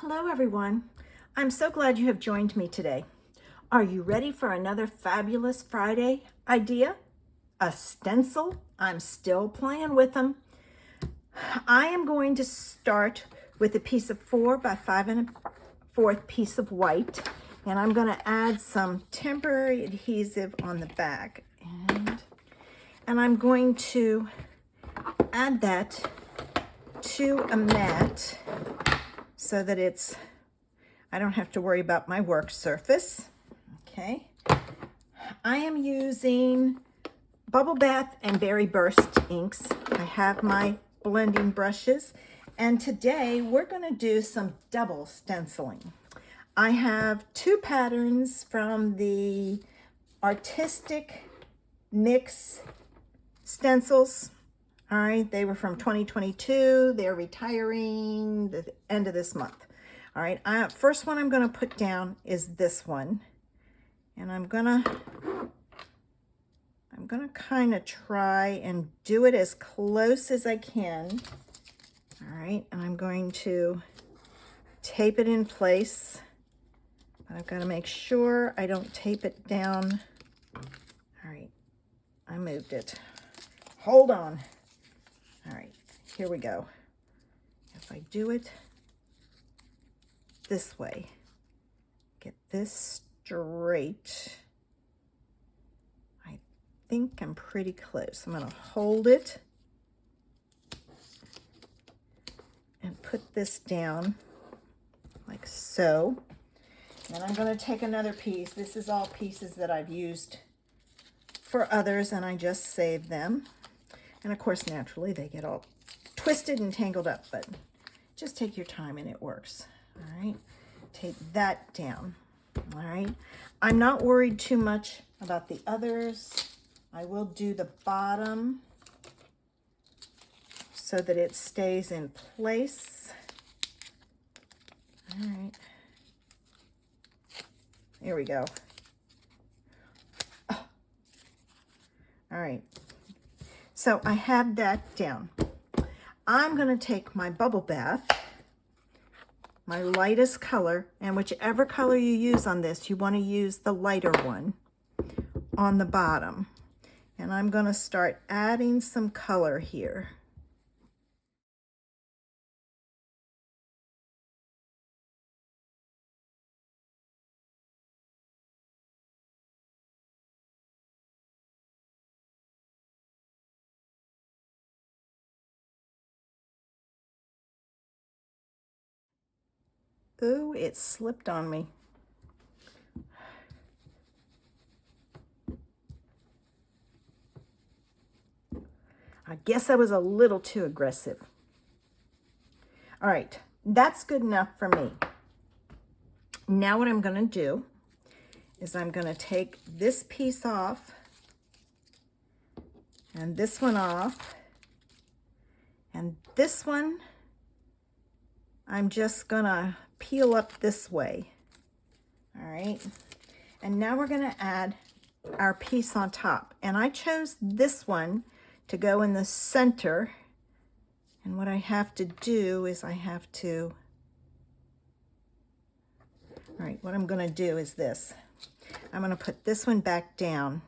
Hello everyone. I'm so glad you have joined me today. Are you ready for another fabulous Friday idea? A stencil? I'm still playing with them. I am going to start with a piece of 4 by 5 1/4 piece of white, and I'm going to add some temporary adhesive on the back, and I'm going to add that to a mat so that I don't have to worry about my work surface. Okay. I am using Bubble Bath and Berry Burst inks. I have my blending brushes, and today we're going to do some double stenciling. I have 2 patterns from the Artistic Mix stencils. All right, they were from 2022. They're retiring the end of this month. All right, first one I'm going to put down is this one, and I'm gonna kind of try and do it as close as I can. All right, and I'm going to tape it in place, but I've got to make sure I don't tape it down. All right, I moved it. Hold on. All right, here we go. If I do it this way, get this straight, I think I'm pretty close. I'm going to hold it and put this down like so. And I'm going to take another piece. This is all pieces that I've used for others, and I just saved them. And of course, naturally, they get all twisted and tangled up, but just take your time and it works. All right, take that down. All right, I'm not worried too much about the others. I will do the bottom so that it stays in place. All right, here we go. Oh. All right, so I have that down. I'm going to take my Bubble Bath, my lightest color, and whichever color you use on this, you want to use the lighter one on the bottom. And I'm going to start adding some color here. Ooh, it slipped on me. I guess I was a little too aggressive. All right, that's good enough for me. Now what I'm going to do is I'm going to take this piece off and this one off, and this one I'm just going to peel up this way. All right, and now we're going to add our piece on top, and I chose this one to go in the center. And what I have to do is all right, what I'm going to do is this. I'm going to put this one back down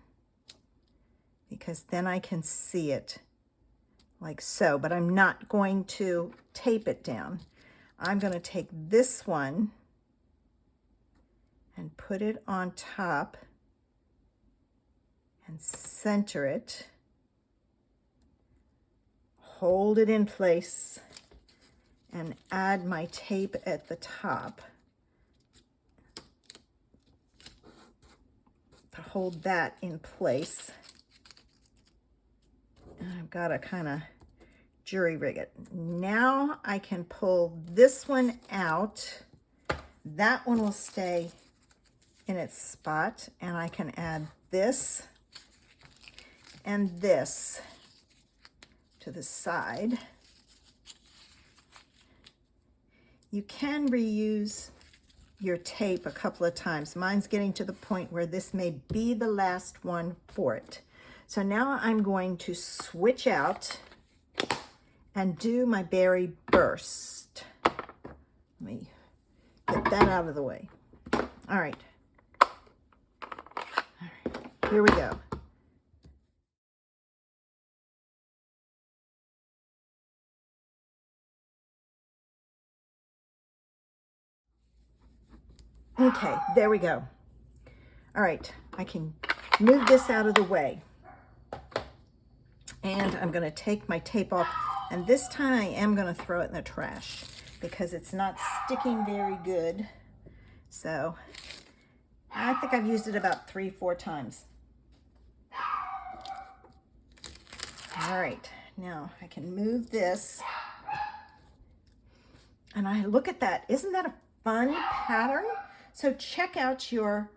because then I can see it like so, but I'm not going to tape it down. I'm going to take this one and put it on top and center it. Hold it in place and add my tape at the top to hold that in place. And I've got to kind of jury rig it. Now I can pull this one out. That one will stay in its spot, and I can add this and this to the side. You can reuse your tape a couple of times. Mine's getting to the point where this may be the last one for it. So now I'm going to switch out and do my Berry Burst. Let me Get that out of the way. All right. Here we go. Okay, there we go. All right, I can move this out of the way. And I'm going to take my tape off. And this time I am going to throw it in the trash because it's not sticking very good. So I think I've used it about 3-4 times. All right, now I can move this. And I look at that. Isn't that a fun pattern? So check out your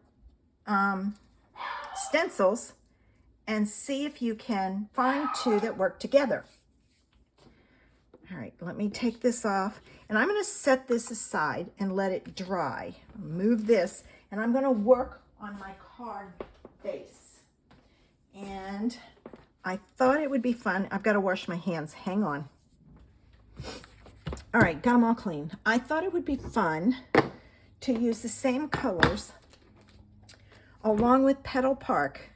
stencils and see if you can find two that work together. All right, let me take this off, and I'm going to set this aside and let it dry. Move this, and I'm going to work on my card base. And I thought it would be fun. I've got to wash my hands. Hang on. All right, got them all clean. I thought it would be fun to use the same colors along with Petal Park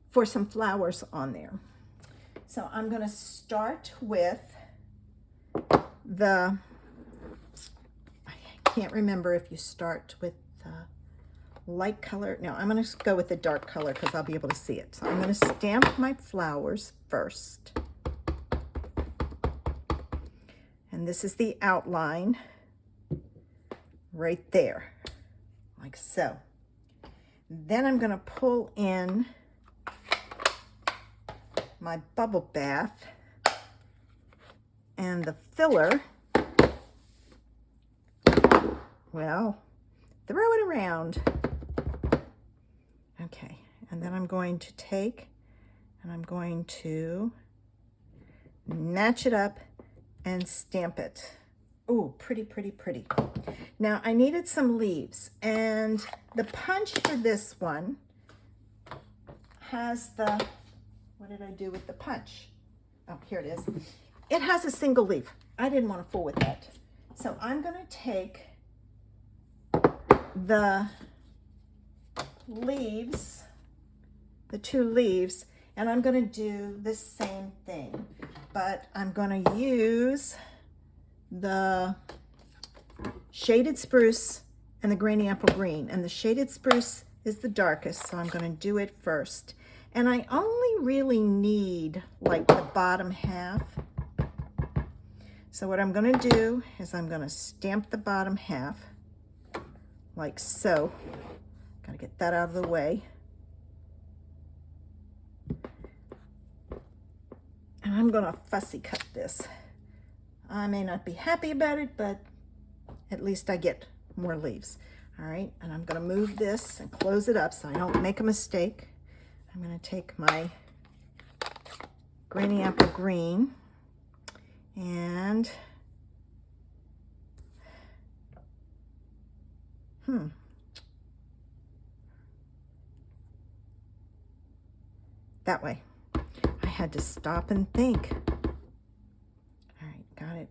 for some flowers on there. So I'm going to start with I can't remember if you start with the light color. No, I'm going to go with the dark color because I'll be able to see it. So I'm going to stamp my flowers first. And this is the outline right there, like so. Then I'm going to pull in my bubble bath and the filler. Well, throw it around. Okay, and then I'm going to take and I'm going to match it up and stamp it. Oh, pretty, pretty, pretty. Now I needed some leaves, and the punch for this one has the, what did I do with the punch? Oh, here it is. It has a single leaf. I didn't want to fool with that. So I'm going to take the leaves, the 2 leaves, and I'm going to do the same thing, but I'm going to use the shaded spruce and the granny apple green, and the shaded spruce is the darkest, so I'm going to do it first. And I only really need like the bottom half. So what I'm going to do is I'm going to stamp the bottom half like so. Got to get that out of the way. And I'm going to fussy cut this. I may not be happy about it, but at least I get more leaves. All right, and I'm going to move this and close it up so I don't make a mistake. I'm going to take my granny apple green and that way. I had to stop and think. All right, got it.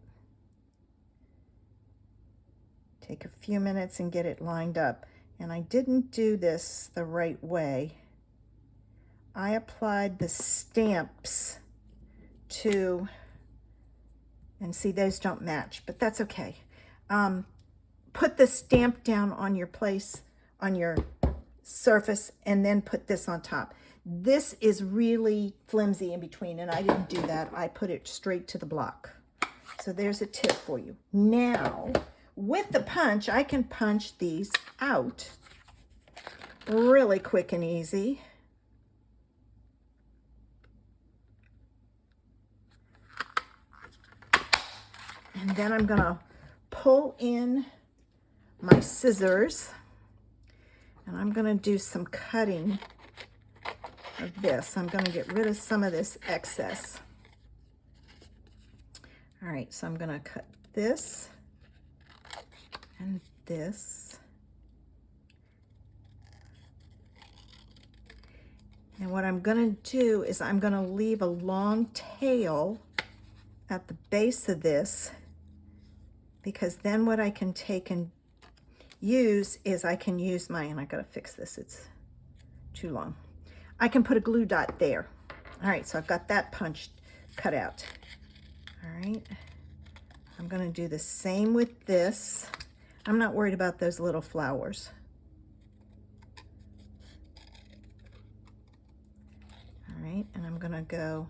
Take a few minutes and get it lined up. And I didn't do this the right way. I applied the stamps to, and see, those don't match, but that's okay. Put the stamp down on your place, on your surface, and then put this on top. This is really flimsy in between, and I didn't do that. I put it straight to the block. So there's a tip for you. Now, with the punch, I can punch these out really quick and easy. And then I'm going to pull in my scissors, and I'm going to do some cutting of this. I'm going to get rid of some of this excess. All right, so I'm going to cut this and this. And what I'm going to do is I'm going to leave a long tail at the base of this, because then what I can take and use is I can use my, and I gotta fix this, it's too long. I can put a glue dot there. All right, so I've got that punched, cut out. All right, I'm gonna do the same with this. I'm not worried about those little flowers. All right, and I'm gonna go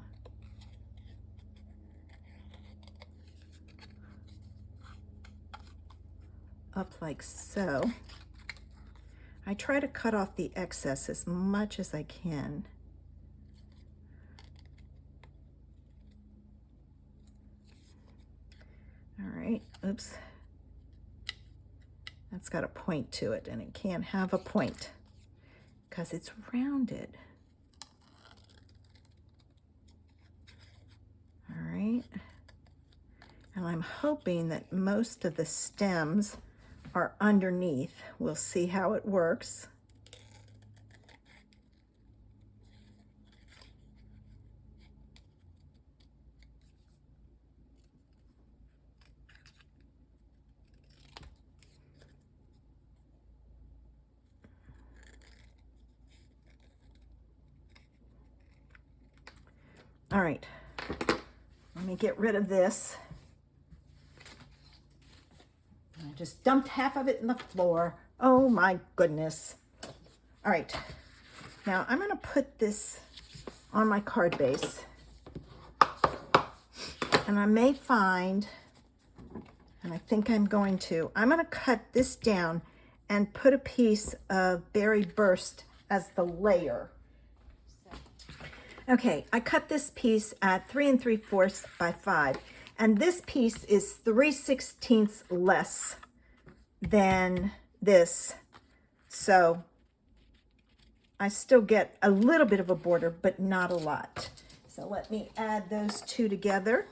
up like so. I try to cut off the excess as much as I can. All right, oops. That's got a point to it, and it can't have a point because it's rounded. All right, and I'm hoping that most of the stems are underneath. We'll see how it works. All right, let me get rid of this. I just dumped half of it in the floor. Oh my goodness. All right, now I'm gonna put this on my card base. And I may find, and I think I'm going to, I'm gonna cut this down and put a piece of berry burst as the layer. Okay, I cut this piece at 3 3/4 by 5, and this piece is 3/16 less than this, so I still get a little bit of a border, but not a lot. So let me add those two together.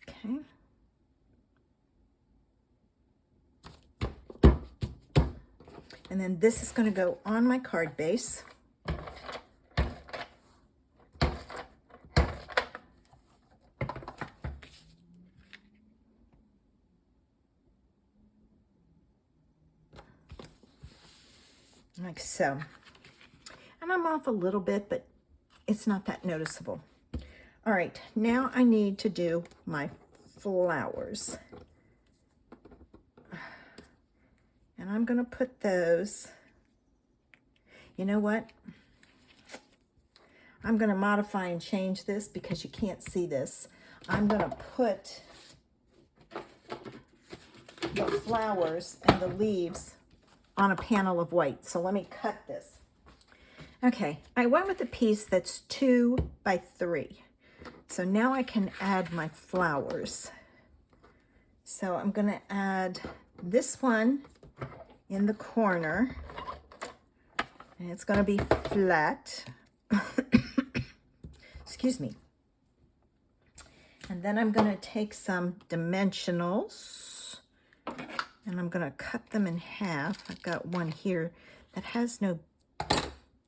Okay. And then this is going to go on my card base. Like so. And I'm off a little bit, but it's not that noticeable. All right, now I need to do my flowers. And I'm going to put those, you know what? I'm going to modify and change this because you can't see this. I'm going to put the flowers and the leaves on a panel of white. So let me cut this. Okay, I went with a piece that's 2 by 3. So now I can add my flowers. So I'm going to add this one in the corner, and it's going to be flat. Excuse me. And then I'm going to take some dimensionals, and I'm going to cut them in half. I've got one here that has no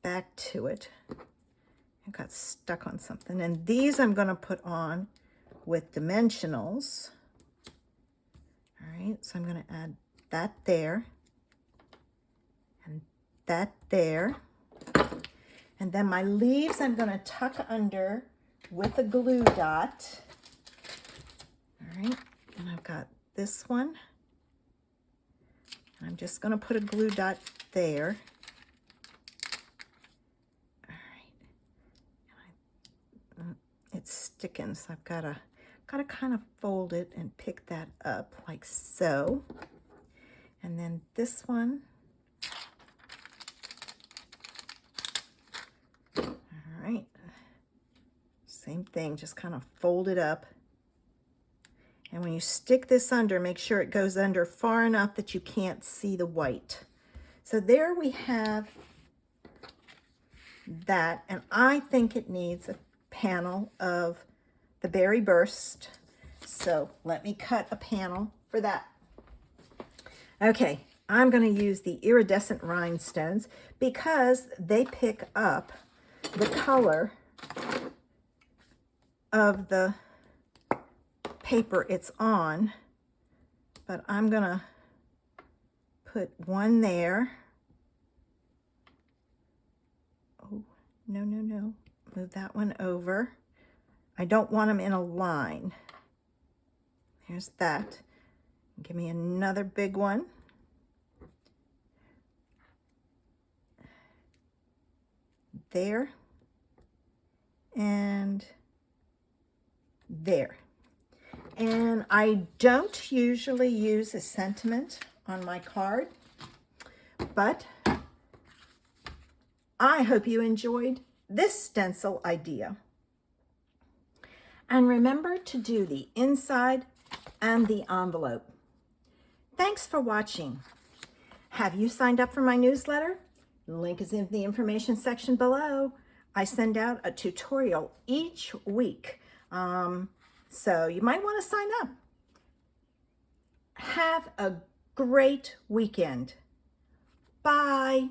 back to it. I got stuck on something. And these I'm going to put on with dimensionals. All right, so I'm going to add that there. And that there. And then my leaves I'm going to tuck under with a glue dot. All right, and I've got this one. I'm just going to put a glue dot there. All right. It's sticking, so I've got to kind of fold it and pick that up like so. And then this one. All right. Same thing, just kind of fold it up. And when you stick this under, make sure it goes under far enough that you can't see the white. So there we have that. And I think it needs a panel of the berry burst. So let me cut a panel for that. Okay, I'm going to use the iridescent rhinestones because they pick up the color of the paper it's on, but I'm gonna put one there. Oh, no, no, no. Move that one over. I don't want them in a line. Here's that. Give me another big one. There. And there. And I don't usually use a sentiment on my card, but I hope you enjoyed this stencil idea. And remember to do the inside and the envelope. Thanks for watching. Have you signed up for my newsletter? The link is in the information section below. I send out a tutorial each week. So you might want to sign up. Have a great weekend. Bye.